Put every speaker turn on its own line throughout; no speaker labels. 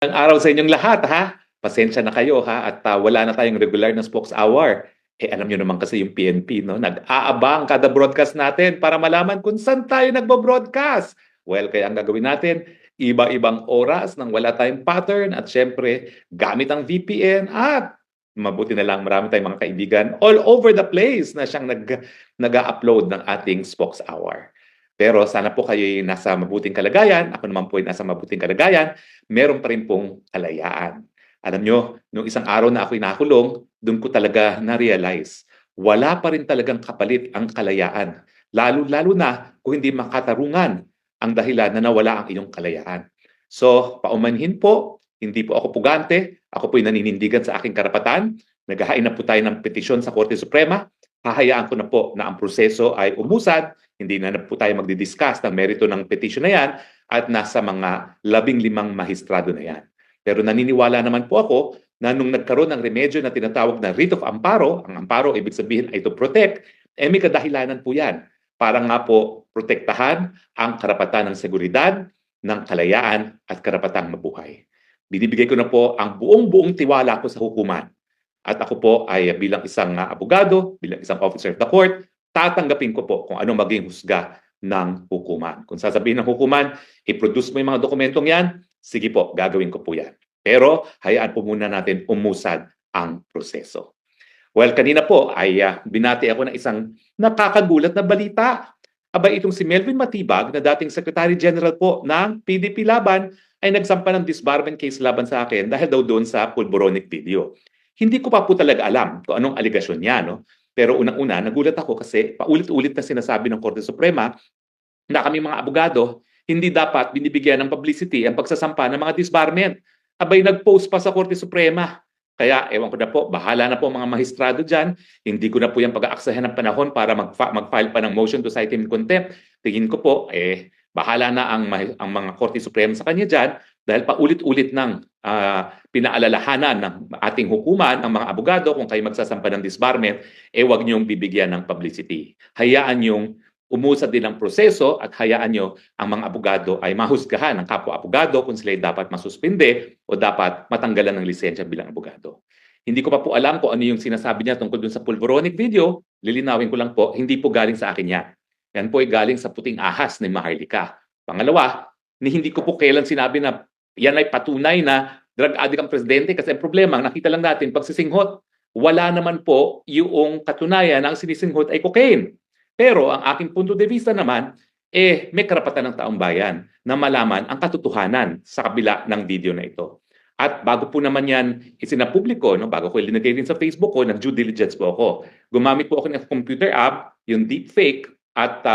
Ang araw sa inyong lahat, ha? Pasensya na kayo, ha? At wala na tayong regular na spokes hour. Alam nyo naman kasi yung PNP, no? Nag-aabang kada broadcast natin para malaman kung saan tayo nagbo-broadcast. Well, kaya ang gagawin natin, iba-ibang oras nang wala tayong pattern at syempre, gamit ang VPN at mabuti na lang marami tayong mga kaibigan all over the place na siyang nag-upload ng ating spokes hour. Pero sana po kayo nasa mabuting kalagayan. Ako naman po ay nasa mabuting kalagayan. Meron pa rin pong kalayaan. Alam nyo, nung isang araw na ako'y nakulong, doon ko talaga na-realize, wala pa rin talagang kapalit ang kalayaan. Lalo-lalo na kung hindi makatarungan ang dahilan na nawala ang iyong kalayaan. So, paumanhin po, hindi po ako pugante, ako po'y naninindigan sa aking karapatan, naghahain na po tayo ng petisyon sa Korte Suprema, hahayaan ko na po na ang proseso ay umusad, hindi na po tayo magdi-discuss ng merito ng petition na yan at nasa mga 15 mahistrado na yan. Pero naniniwala naman po ako na nung nagkaroon ng remedyo na tinatawag na writ of amparo, ang amparo ibig sabihin ay to protect, may kadahilanan po yan para nga po protektahan ang karapatan ng seguridad, ng kalayaan at karapatang mabuhay. Binibigay ko na po ang buong tiwala ko sa hukuman. At ako po ay bilang isang abogado, bilang isang officer of the court, tatanggapin ko po kung ano maging husga ng hukuman. Kung sasabihin ng hukuman, i-produce mo yung mga dokumentong yan, sige po, gagawin ko po yan. Pero hayaan po muna natin umusad ang proseso. Well, kanina po ay binati ako ng isang nakakagulat na balita. Aba, itong si Melvin Matibag na dating Secretary General po ng PDP Laban ay nagsampa ng disbarment case laban sa akin dahil daw doon sa pulboronic video. Hindi ko pa po talaga alam kung anong aligasyon niya, no? Pero unang-una, nagulat ako kasi paulit-ulit na sinasabi ng Korte Suprema na kami mga abogado, hindi dapat binibigyan ng publicity ang pagsasampa ng mga disbarment. Abay, nag-post pa sa Korte Suprema. Kaya, ewan ko na po, bahala na po mga mahistrado dyan. Hindi ko na po yung pag-aaksayan ng panahon para mag-file pa ng motion to cite him in contempt. Tingin ko po, bahala na ang mga Korte Suprema sa kanya dyan dahil paulit-ulit ng pinaalalahanan ng ating hukuman, ang mga abogado, kung kayo magsasampa ng disbarment, huwag niyong bibigyan ng publicity. Hayaan niyong umusad din ang proseso at hayaan nyo ang mga abogado ay mahusgahan ng kapwa-abogado kung sila dapat masuspinde o dapat matanggalan ng lisensya bilang abogado. Hindi ko pa po alam kung ano yung sinasabi niya tungkol dun sa pulboronic video. Lilinawin ko lang po, hindi po galing sa akin yan. Yan po ay galing sa puting ahas ni Maharlika. Pangalawa, hindi ko po kailan sinabi na yan ay patunay na drug addict ang presidente kasi ang problema, nakita lang natin pagsisinghot, wala naman po yung katunayan na ang sinisinghot ay cocaine. Pero ang aking punto de vista naman, may karapatan ng taong bayan na malaman ang katotohanan sa kabila ng video na ito. At bago po naman yan isinapubliko, no, bago ko ilinagay din sa Facebook ko, nag-due diligence po ako. Gumamit po ako ng computer app, yung deepfake, at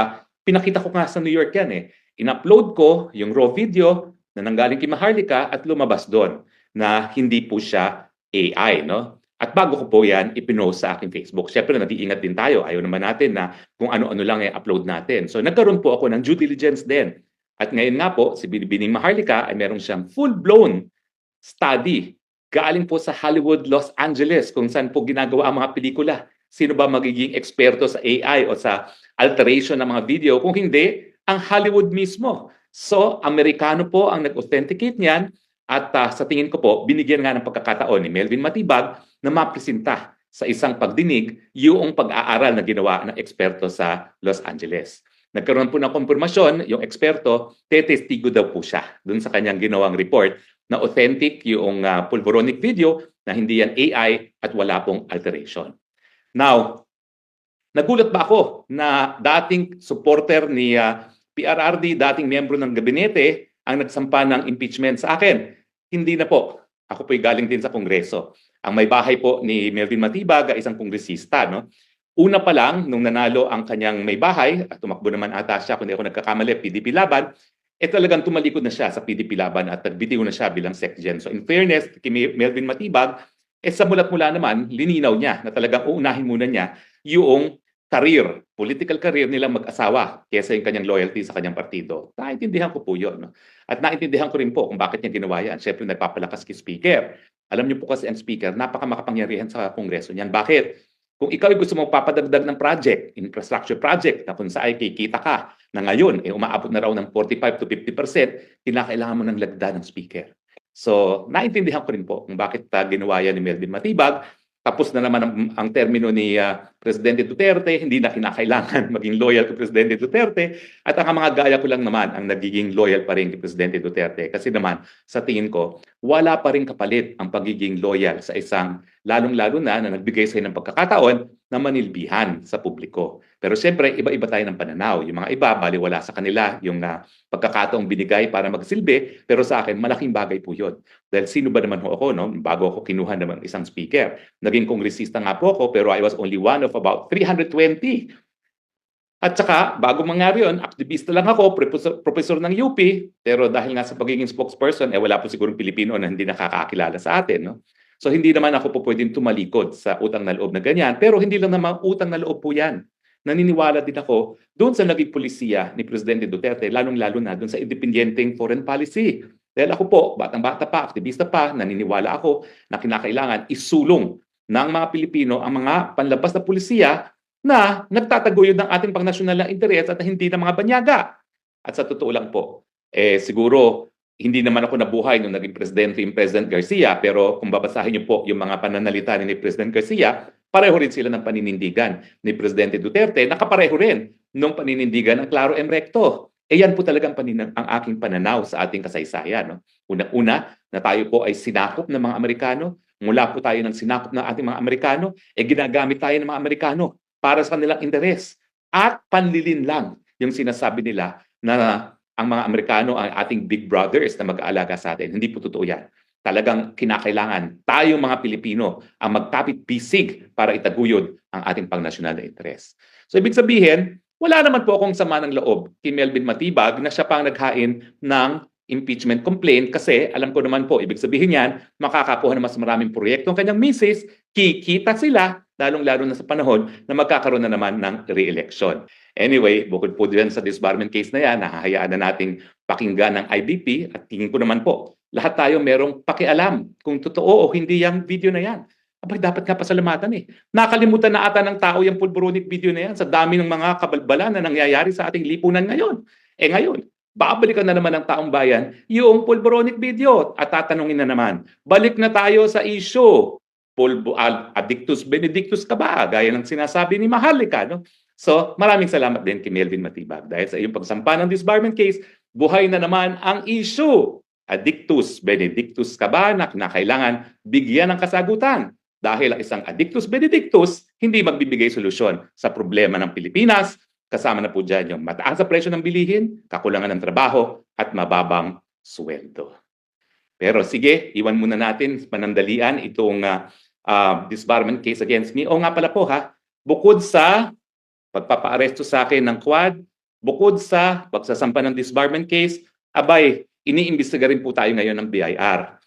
pinakita ko nga sa New York yan. In-upload ko yung raw video na nanggaling kay Maharlika at lumabas doon na hindi po siya AI, no? At bago ko po yan, ipinost sa aking Facebook. Siyempre, nag-iingat din tayo. Ayaw naman natin na kung ano-ano lang upload natin. So, nagkaroon po ako ng due diligence din. At ngayon nga po, si Binibining Maharlika ay meron siyang full-blown study. Galing po sa Hollywood, Los Angeles, kung saan po ginagawa ang mga pelikula. Sino ba magiging eksperto sa AI o sa alteration ng mga video? Kung hindi, ang Hollywood mismo. So, Amerikano po ang nag-authenticate niyan. At sa tingin ko po, binigyan nga ng pagkakataon ni Melvin Matibag na mapresenta sa isang pagdinig yung pag-aaral na ginawa ng eksperto sa Los Angeles. Nagkaroon po ng konfirmasyon, yung eksperto, tetestigo daw po siya dun sa kanyang ginawang report na authentic yung pulboronic video na hindi yan AI at wala pong alteration. Now, nagulat ba ako na dating supporter ni PRRD, dating miyembro ng gabinete, ang nagsampa ng impeachment sa akin? Hindi na po. Ako po'y galing din sa Kongreso. Ang may bahay po ni Melvin Matibag ay isang kongresista. No? Una pa lang, nung nanalo ang kanyang may bahay, at tumakbo naman ata siya, kung di ako nagkakamali, PDP Laban, talagang tumalikod na siya sa PDP Laban at nagbitiw na siya bilang SecGen. So in fairness kay Melvin Matibag, sa mulat-mula naman, lininaw niya na talagang uunahin muna niya yung career, political career nilang mag-asawa kaysa yung kanyang loyalty sa kanyang partido. Naintindihan ko po yun. No? At naintindihan ko rin po kung bakit niya ginawa yan. Siyempre, nagpapalakas kay Speaker. Alam niyo po kasi ang Speaker, napaka-makapangyarihan sa Kongreso niyan. Bakit? Kung ikaw ay gusto mong papadagdag ng project, infrastructure project, na kung saan kikita ka na ngayon, umaabot na raw ng 45 to 50%, kinakailangan mo ng lagda ng Speaker. So, naintindihan ko rin po kung bakit ginawa yan ni Melvin Matibag. Tapos na naman ang termino ni Presidente Duterte, hindi na kinakailangan maging loyal kay Presidente Duterte. At ang mga gaya ko lang naman ang nagiging loyal pa rin kay Presidente Duterte. Kasi naman, sa tingin ko, wala pa rin kapalit ang pagiging loyal sa isang lalong-lalo na nagbigay sa ng pagkakataon na manilbihan sa publiko. Pero siyempre, iba-iba tayo ng pananaw. Yung mga iba, baliwala sa kanila yung pagkakataong binigay para magsilbi. Pero sa akin, malaking bagay po yun. Dahil sino ba naman ho ako, no? Bago ako kinuha ng isang speaker. Naging kongresista nga po ako, pero I was only one of about 320. At saka, bago mangyari yun, aktivista lang ako, professor ng UP, pero dahil nga sa pagiging spokesperson, wala po sigurong Pilipino na hindi nakakakilala sa atin. No? So hindi naman ako po pwedeng tumalikod sa utang na loob na ganyan, pero hindi lang naman utang na loob po yan. Naniniwala din ako doon sa naging polisiya ni Presidente Duterte, lalong-lalo na doon sa independenteng foreign policy. Dahil ako po, batang-bata pa, aktivista pa, naniniwala ako na kinakailangan isulong ng mga Pilipino ang mga panlabas na polisiya na nagtataguyod ng ating pangnasyonal na interes at hindi ng mga banyaga. At sa totoo lang po, siguro hindi naman ako nabuhay nung naging presidente yung President Garcia, pero kung babasahin niyo po yung mga pananalita ni President Garcia, pareho rin sila ng paninindigan ni Presidente Duterte, nakapareho rin nung paninindigan ng Claro M. Recto. Yan po talagang ang aking pananaw sa ating kasaysayan. No? Una-una na tayo po ay sinakop ng mga Amerikano, mula po tayo ng sinakop ng ating mga Amerikano, ginagamit tayo ng mga Amerikano para sa kanilang interes. At panlilin lang yung sinasabi nila na ang mga Amerikano ang ating big brothers na mag-aalaga sa atin. Hindi po totoo yan. Talagang kinakailangan tayong mga Pilipino ang magkapit-bisig para itaguyod ang ating pangnasyonal na interes. So ibig sabihin, wala naman po akong sama ng loob kay Melvin Matibag na siya pang naghain ng impeachment complaint kasi alam ko naman po, ibig sabihin yan, makakakuha ng mas maraming proyekto ang kanyang misis, kikita sila, lalong-lalo na sa panahon na magkakaroon na naman ng re-election. Anyway, bukod po din sa disbarment case na yan, nahahayaan na nating pakinggan ng IBP at tingin ko naman po, lahat tayo merong pakialam kung totoo o hindi yung video na yan. Abay, dapat nga pasalamatan eh. Nakalimutan na ata ng tao yung pulboronic video na yan sa dami ng mga kabalbalan na nangyayari sa ating lipunan ngayon. Ngayon, babalikan na naman ng taong bayan yung pulboronic video at tatanungin na naman, balik na tayo sa issue. Addictus benedictus ka ba? Gaya ng sinasabi ni Maharlika. No? So, maraming salamat din kay Melvin Matibag. Dahil sa iyong pagsampa ng disbarment case, buhay na naman ang issue. Addictus benedictus ka ba na kinakailangan bigyan ng kasagutan? Dahil ang isang addictus benedictus, hindi magbibigay solusyon sa problema ng Pilipinas. Kasama na po dyan yung mataas sa presyo ng bilihin, kakulangan ng trabaho, at mababang sweldo. Pero sige, iwan muna natin panandalian itong disbarment case against me. O nga pala po ha, bukod sa pagpapaaresto sa akin ng Quad, bukod sa pagsasampa ng disbarment case, abay, iniimbestiga rin po tayo ngayon ng BIR.